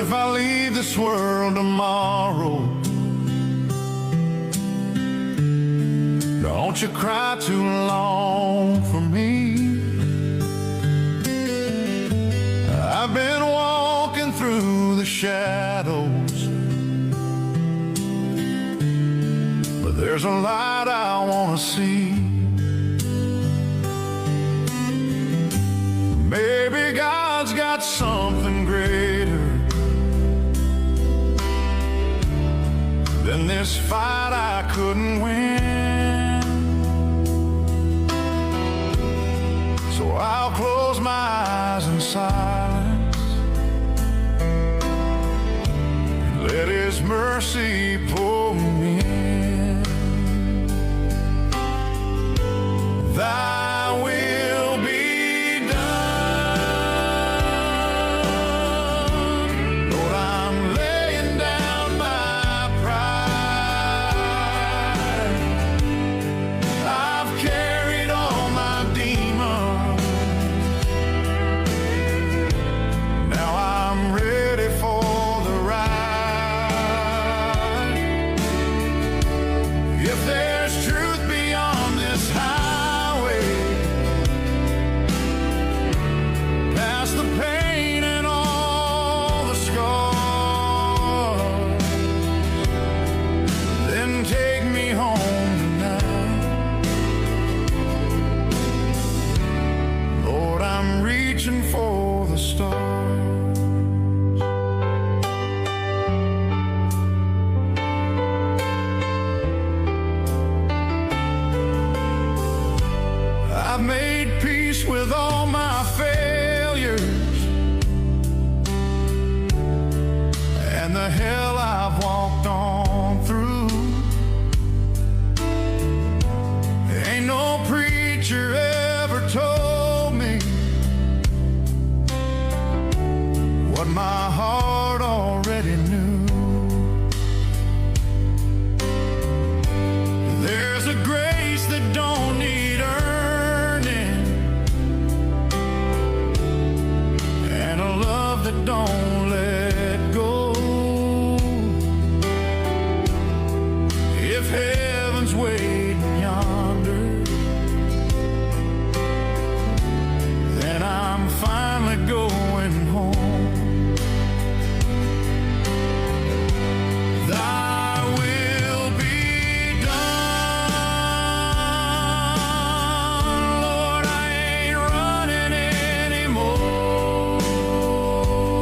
If I leave this world tomorrow, don't you cry too long for me. I've been walking through the shadows, but there's a light I want to see. Maybe God's got something greater than this fight I couldn't win. So I'll close my eyes in silence and let His mercy pull me in. Thy will be done. Lord, I'm laying down my pride. I've carried all my demons. Now I'm ready for the ride. If there's truth beyond this highway, past the pain and all the scars, then take me home tonight. Lord, I'm reaching for the stars. I've made peace with all my failures and the hell I've walked on through. Ain't no preacher ever told me what my heart already knew. There's a grace that don't need earning, and a love that don't